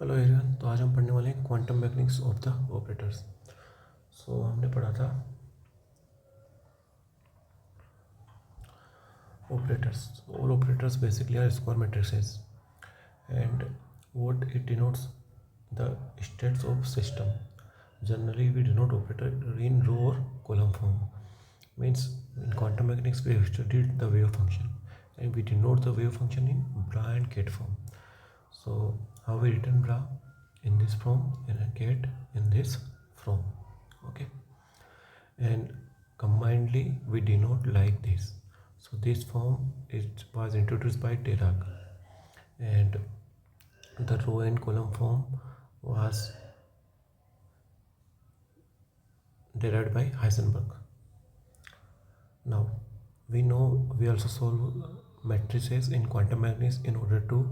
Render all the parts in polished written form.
Hello everyone. तो आज हम पढ़ने वाले हैं quantum mechanics of the operators. So हमने पढ़ा था operators. All operators basically are square matrices and what it denotes the states of system. Generally we denote operator in row or column form. Means in quantum mechanics we have studied the wave function and we denote the wave function in bra and ket form. So how we written bra in this form and a ket in this form. Okay, and combinedly we denote like this. So this form was introduced by Dirac, and the row and column form was derived by Heisenberg. Now we know we also solve matrices in quantum mechanics in order to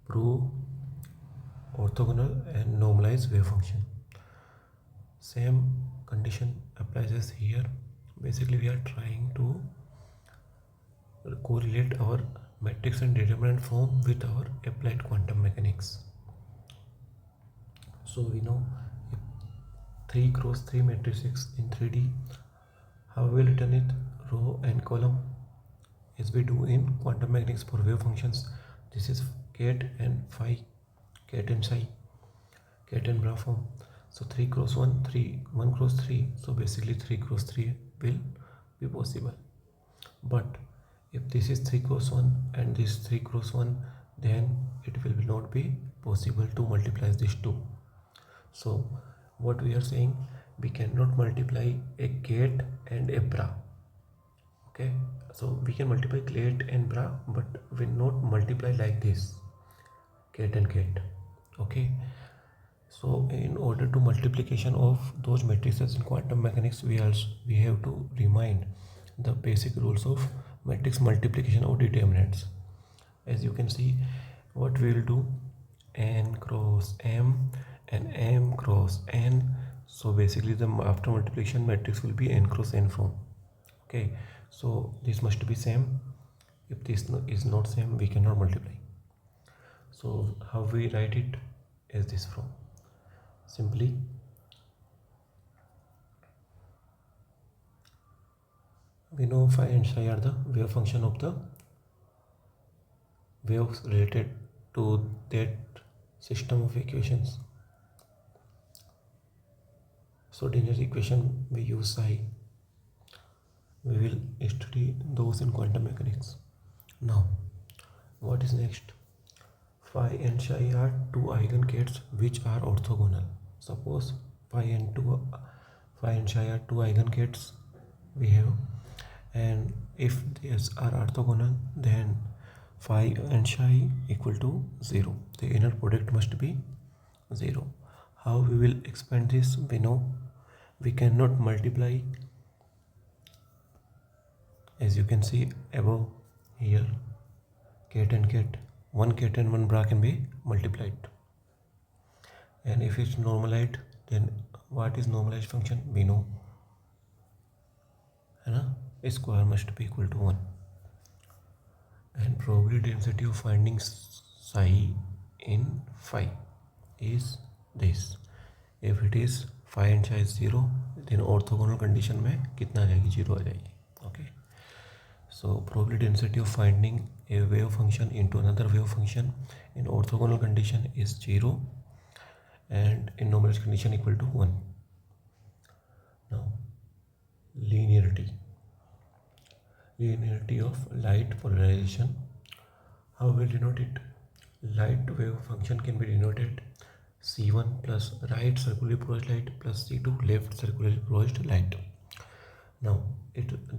prove orthogonal and normalized wave function. Same condition applies as here. Basically we are trying to correlate our matrix and determinant form with our applied quantum mechanics. So we know 3 cross 3 matrices in 3D, how we will return it row and column as we do in quantum mechanics for wave functions. This is ket and phi, ket and psi, ket and bra form. So 3 cross 1, 3, 1 cross 3. So basically 3 cross 3 will be possible. But if this is 3 cross 1 and this 3 cross 1, then it will not be possible to multiply these two. So what we are saying, we cannot multiply a ket and a bra. Okay, so we can multiply ket and bra, but we not multiply like this, ket and ket. Okay, so in order to multiplication of those matrices in quantum mechanics, we have to remind the basic rules of matrix multiplication of determinants. As you can see, what we will do, n cross m and m cross n. So basically the after multiplication matrix will be n cross n form. Okay, so this must be same. If this is not same, we cannot multiply. So how we write it as this form? Simply we know phi and psi are the wave function of the waves related to that system of equations. So in this equation we use psi. We will study those in quantum mechanics. Now what is next? Phi and psi are two eigenkets which are orthogonal. Suppose phi and psi are two eigenkets we have, and if these are orthogonal, then phi and psi equal to 0. The inner product must be 0. How we will expand this? We know we cannot multiply, as you can see above here, ket and ket. One ket and one bra can be multiplied, and if it's normalized, then what is normalized function? We know, a square must be equal to 1, and probability density of finding psi in phi is this. If it is phi and psi is 0, then orthogonal condition में कितना आ जाएगी? 0 आ जाएगी. Okay, so probability density of finding a wave function into another wave function in orthogonal condition is 0, and in normalized condition equal to 1. Now linearity of light polarization. How will denote it? Light wave function can be denoted C1 plus right circularly polarized light plus C2 left circularly polarized light. Now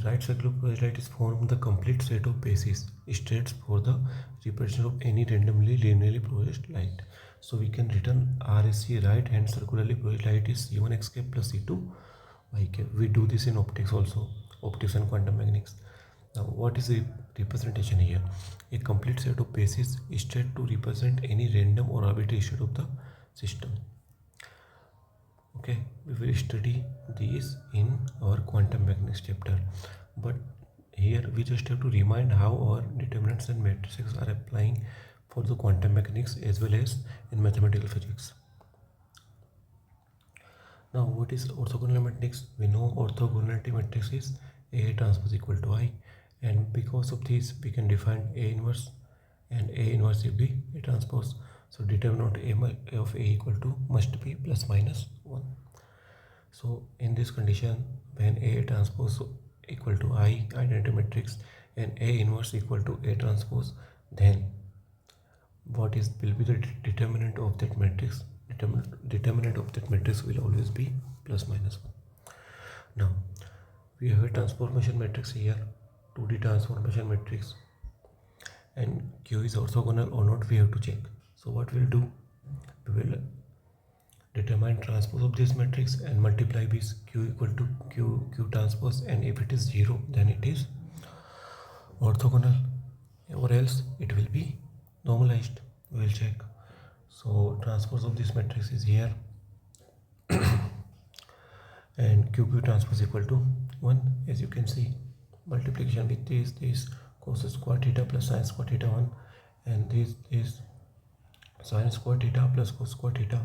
right circular polarized light is formed the complete set of basis states for the representation of any randomly linearly polarized light. So we can return RSC, right hand circularly polarized light, is C1 x cap plus C2 y cap. We do this in optics also, optics and quantum mechanics. Now what is the representation here? A complete set of basis state to represent any random or arbitrary state of the system. Okay, we will study these in our quantum mechanics chapter, but here we just have to remind how our determinants and matrices are applying for the quantum mechanics as well as in mathematical physics. Now what is orthogonal matrix? We know orthogonality matrix is A transpose equal to I, and because of this we can define A inverse, and A inverse will be A transpose. So determinant of A equal to must be plus minus 1. So in this condition, when A transpose equal to I identity matrix and A inverse equal to A transpose, then what is will be the determinant of that matrix? Determinant of that matrix will always be plus minus 1. Now we have a transformation matrix here, 2D transformation matrix, and Q is orthogonal or not we have to check. So what we'll do, we will determine transpose of this matrix and multiply this Q equal to Q transpose, and if it is 0 then it is orthogonal, or else it will be normalized. We will check. So transpose of this matrix is here and QQ transpose equal to 1, as you can see. Multiplication with this cos square theta plus sin square theta 1, and this is sin square theta plus cos square theta,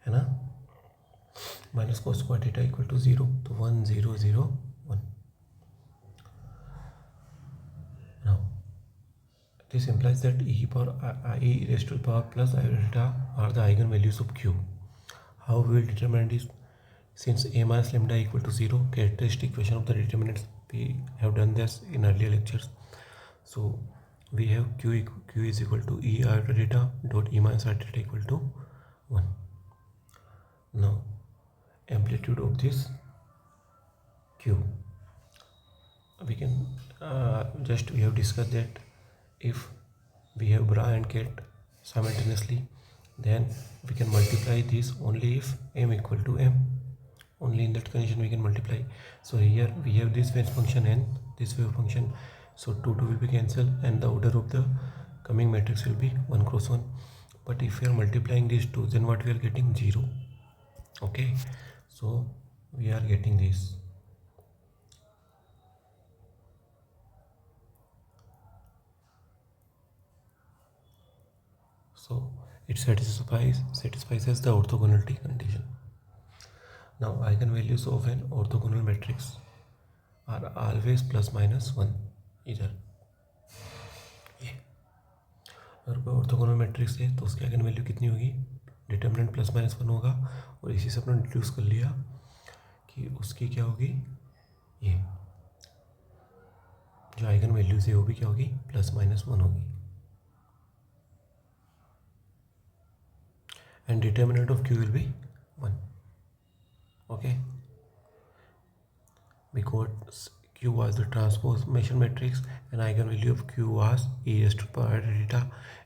है ना, minus cos square theta equal to 0, तो 1 0 0 1. Now this implies that e raised to the power plus I theta are the eigenvalues of Q. How we will determine this? Since A minus lambda equal to 0, characteristic equation of the determinants, we have done this in earlier lectures. So we have Q is equal to E iota theta dot E minus iota theta equal to 1. Now amplitude of this Q, we can we have discussed that if we have bra and cat simultaneously, then we can multiply this only if m equal to m. Only in that condition we can multiply. So here we have this wave function and this wave function, so 2 will be cancelled and the order of the coming matrix will be 1 cross 1. But if we are multiplying these two, then what we are getting? 0. Okay, so we are getting this. So it satisfies as the orthogonality condition. Now eigenvalues of an orthogonal matrix are always plus minus 1 इधर. अगर कोई orthogonal matrix है तो उसकी eigen value कितनी होगी? Determinant plus minus 1 होगा, और इसी से अपने डिड्यूस कर लिया कि उसकी क्या होगी, ये जो आइगन वैल्यूज है वो भी क्या होगी? प्लस माइनस 1 होगी. And determinant of Q will be 1. Okay, because Q was the transformation matrix and eigenvalue of Q was e raised to the power iota theta,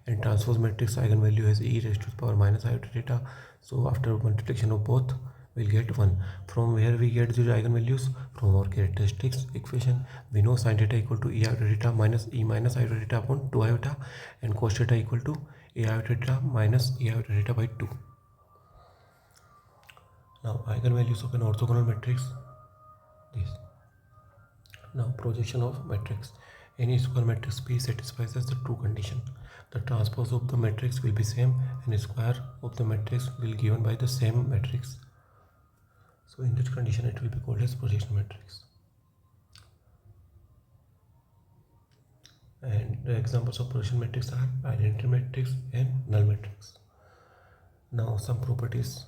and transpose matrix eigenvalue has e raised to the power minus iota theta. So after multiplication of both we'll get 1. From where we get the eigenvalues? From our characteristics equation. We know sin theta equal to e iota theta minus e minus iota theta upon 2 iota, and cos theta equal to a iota theta minus e iota theta by 2. Now eigenvalues of an orthogonal matrix, this. Now projection of matrix. Any square matrix P satisfies as the true condition. The transpose of the matrix will be same and square of the matrix will be given by the same matrix. So in that condition it will be called as projection matrix. And the examples of projection matrix are identity matrix and null matrix. Now some properties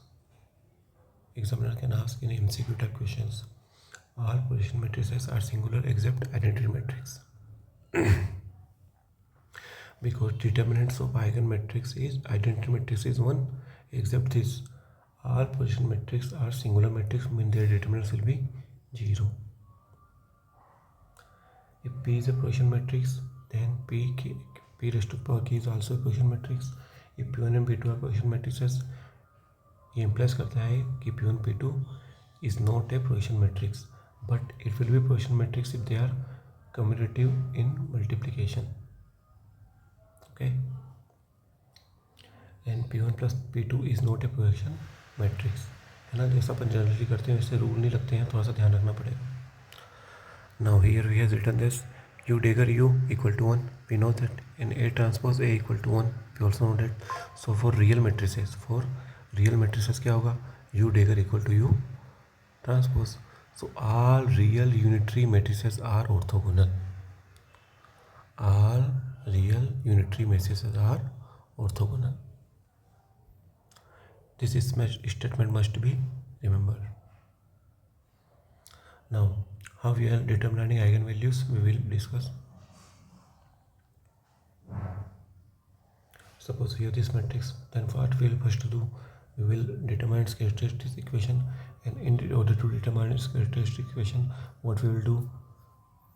examiner can ask in MCQ type questions. All projection matrices are singular except identity matrix. Because determinants of eigen matrix is identity matrix is 1, except this. All projection matrices are singular matrix, mean their determinants will be 0. If P is a projection matrix, then P raised to the power k is also a projection matrix. If P1 and P2 are projection matrices, ये implies करता है कि P1 P2 is not a projection matrix, but it will be projection matrix if they are commutative in multiplication. Okay, and P1 plus P2 is not a projection matrix, है ना. जैसा अपन generally करते हैं वैसे rule नहीं लगते हैं, थोड़ा सा ध्यान रखना पड़ेगा. Now here we have written this u dagger u equal to 1, we know that, and A transpose A equal to 1, we also know that. So for real matrices क्या होगा, u dagger equal to u transpose. So all real unitary matrices are orthogonal. All real unitary matrices are orthogonal. This statement must be remembered. Now, how we are determining eigenvalues, we will discuss. Suppose we have this matrix, then what we will first do, we will determine its characteristic equation, and in order to determine its characteristic equation, what we will do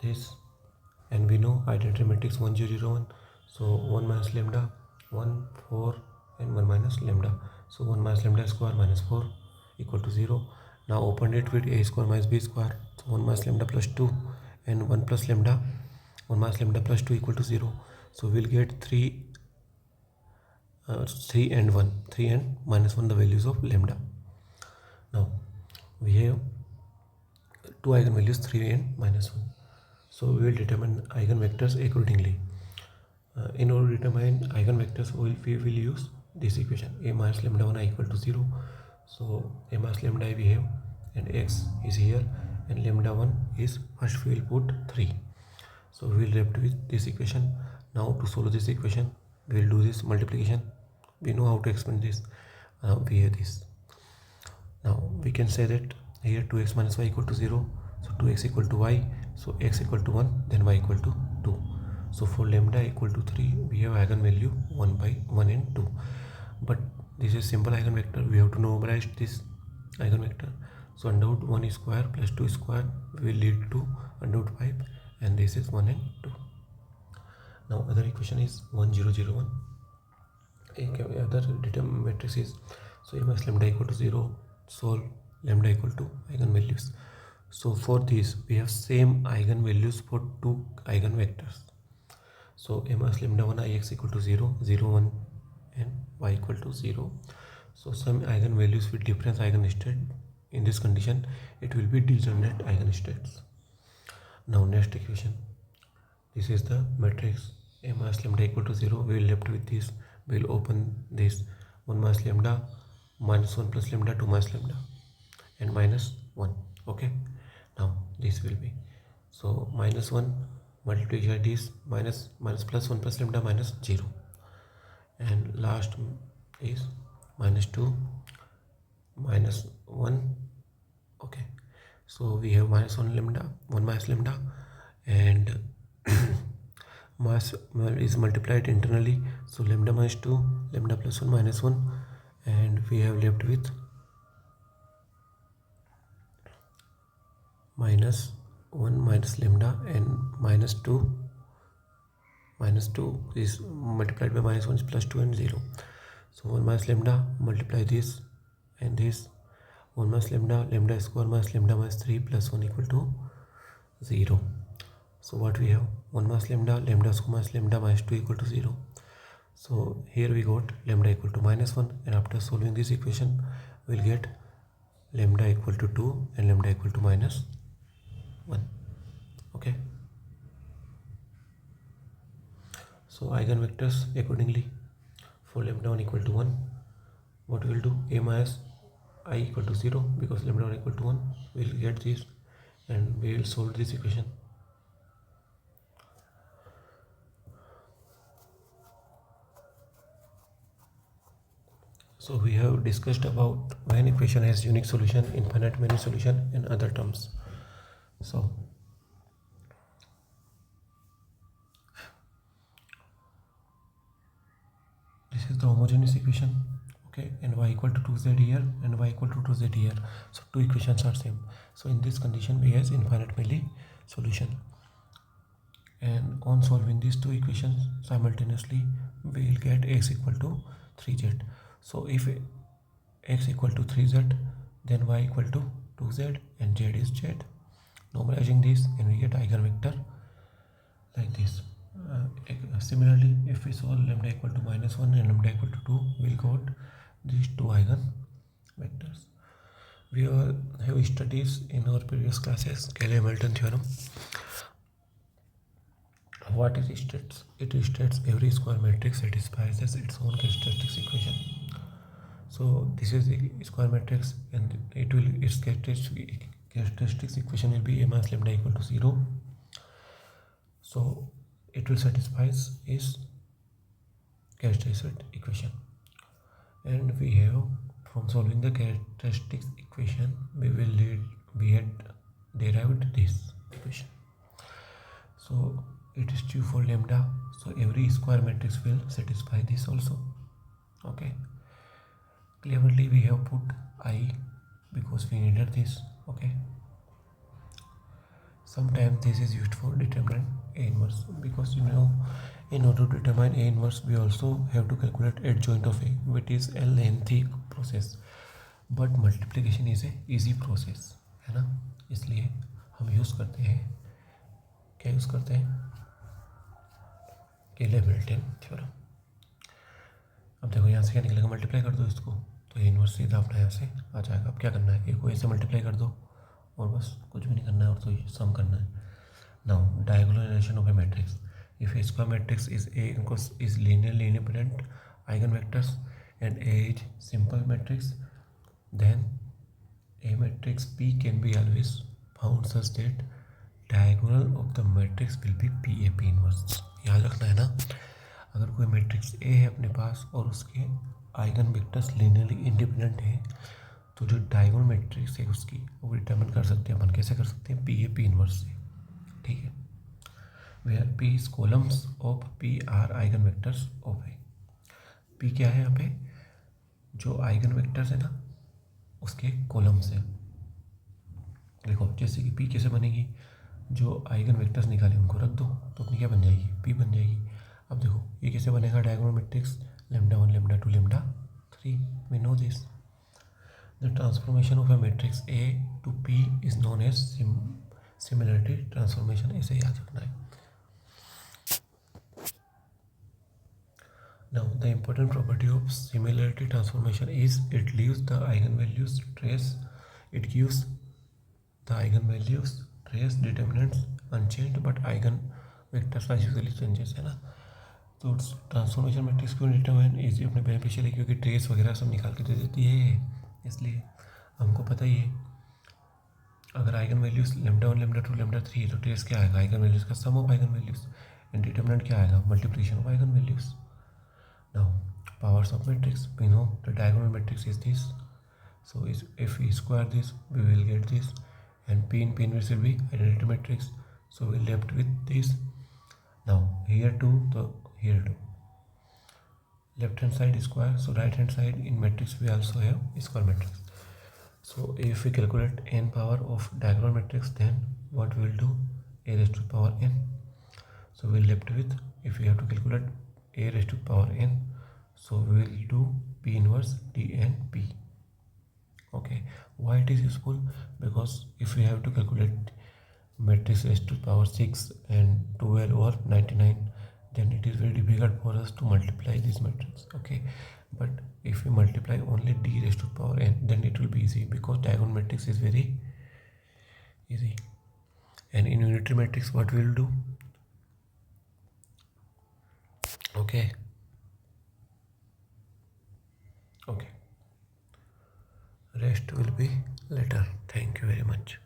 this, and we know identity matrix 1 0 0 1, so 1 minus lambda 1 4 and 1 minus lambda, so 1 minus lambda square minus 4 equal to 0. Now open it with a square minus b square, so 1 minus lambda plus 2 and 1 plus lambda 1 minus lambda plus 2 equal to 0. So we'll get 3 and 1, 3 and minus 1, the values of lambda. Now we have two eigenvalues 3 and minus 1, so we will determine eigenvectors accordingly. In order to determine eigenvectors, we will use this equation, a minus lambda 1 equal to 0. So a minus lambda we have, and x is here, and lambda 1 is, first we will put 3. So we will left with this equation. Now to solve this equation, we will do this multiplication. We know how to expand this. We have this. Now we can say that here 2x minus y equal to 0. So 2x equal to y. So x equal to 1, then y equal to 2. So for lambda equal to 3, we have eigenvalue 1 by 1 and 2. But this is simple eigenvector. We have to normalize this eigenvector. So under root 1 square plus 2 square will lead to under root 5, and this is 1 and 2. Now other equation is 1 0 0 1. Other determinant matrix is, so a minus lambda equal to 0, solve lambda equal to eigenvalues. So for this we have same eigenvalues for two eigenvectors. So a minus lambda 1 ix equal to 0 0 1 and y equal to 0. So some eigenvalues with different eigenstate. In this condition it will be degenerate eigenstates. Now next equation, this is the matrix a minus lambda equal to 0. We will left with this. We will open this 1 minus lambda minus 1 plus lambda 2 minus lambda and minus 1. Okay, now this will be, so minus 1 multiply this minus plus 1 plus lambda minus 0, and last is minus 2 minus 1. Okay, so we have minus 1 lambda 1 minus lambda, and mass is multiplied internally, so lambda minus 2 lambda plus 1 minus 1, and we have left with minus 1 minus lambda and minus 2 is multiplied by minus 1 is plus 2 and 0. So 1 minus lambda multiply this and this, 1 minus lambda square minus lambda minus 3 plus 1 equal to 0. So what we have, 1 minus lambda square minus lambda minus 2 equal to 0. So here we got lambda equal to minus 1, and after solving this equation we'll get lambda equal to 2 and lambda equal to minus 1. Okay, so eigenvectors accordingly, for lambda 1 equal to 1, what we will do, a minus I equal to 0, because lambda 1 equal to 1, we will get this, and we will solve this equation. So we have discussed about when equation has unique solution, infinite many solution, and other terms. So this is the homogeneous equation. Okay, and y equal to 2z here and y equal to 2z here. So two equations are same. So in this condition we has infinitely solution, and on solving these two equations simultaneously we will get x equal to 3z. So if x equal to 3z, then y equal to 2z and z is z. Normalizing this, and we get eigenvector like this. Similarly, if we solve lambda equal to minus 1 and lambda equal to 2, we'll got these two eigenvectors. We all have studies in our previous classes Caley-Hamilton theorem. What is states? It states every square matrix satisfies its own characteristics equation. So this is the square matrix, and its characteristics equation will be a minus lambda equal to 0. So it will satisfy its characteristic equation, and we have, from solving the characteristics equation, we had derived this equation. So it is true for lambda, so every square matrix will satisfy this also. Okay, cleverly we have put I because we needed this. Okay, sometimes this is used for determining A inverse, because in order to determine A inverse we also have to calculate adjoint of A, which is a lengthy process, but multiplication is a easy process, है ना. इसलिए हम use करते हैं, क्या use करते हैं, केले-मिल्टन theorem. अब देखो यहाँ से क्या निकलेगा, मल्टीप्लाई कर दो इसको, तो ए इनवर्स सीधा अपना यहाँ से आ जाएगा. अब क्या करना है, ए को ए से मल्टीप्लाई कर दो और बस, कुछ भी नहीं करना है, और तो सम करना है. Now diagonal relation of a matrix. If A square matrix is linearly independent eigenvectors and A is simple matrix, then a matrix P can be always found such that diagonal of the matrix will be P inverse. याद रखना है ना, अगर कोई matrix A है अपने पास और उसके आइगन वेक्टर्स लीनियरली इंडिपेंडेंट है, तो जो डायगोनल मैट्रिक्स है उसकी वो डिटर्मिन कर सकते हैं अपन. कैसे कर सकते हैं, P इनवर्स से. ठीक है, where P is columns of P are eigen vectors of A. P क्या है यहाँ पे, जो आइगन वेक्टर्स है ना उसके कॉलम्स है. देखो जैसे कि P कैसे बनेगी, जो आइगन वेक्टर्स निकाले उनको रख दो तो अपनी क्या बन जाएगी, P बन जाएगी. अब देखो ये कैसे बनेगा, diagonal matrix lambda 1 lambda 2 lambda 3. We know this. The transformation of a matrix A to P is known as similarity transformation. ऐसे याद रखना है. Now the important property of similarity transformation is it leaves the eigenvalues trace. It gives the eigenvalues trace determinants unchanged, but eigenvectors are usually changes, है ना. तो transformation matrix क्यों determine easy अपने beneficial है, क्योंकि ट्रेस वगैरह सब निकाल के दे देती है. इसलिए हमको पता ही है, अगर eigen values lambda 1 lambda 2 lambda 3 है तो ट्रेस क्या आएगा, आइगन वैल्यूज का sum of eigen values, and determinant क्या आएगा, multiplication of eigen values. Now powers of matrix, we know the diagonal matrix is this, so if we square this we will get this, and P inverse will be identity matrix, so we left with this. Now here too, left hand side is square, so right hand side in matrix we also have square matrix. So if we calculate n power of diagonal matrix, then what we will do, a raised to power n. So we left with, if we have to calculate a raised to power n, so we will do P inverse dnp. Okay, why it is useful, because if we have to calculate matrix raised to power 6 and 12 or 99, then it is very difficult for us to multiply this matrix. Okay, but if we multiply only d raised to power n, then it will be easy, because diagonal matrix is very easy. And in unitary matrix what we will do, okay, rest will be later. Thank you very much.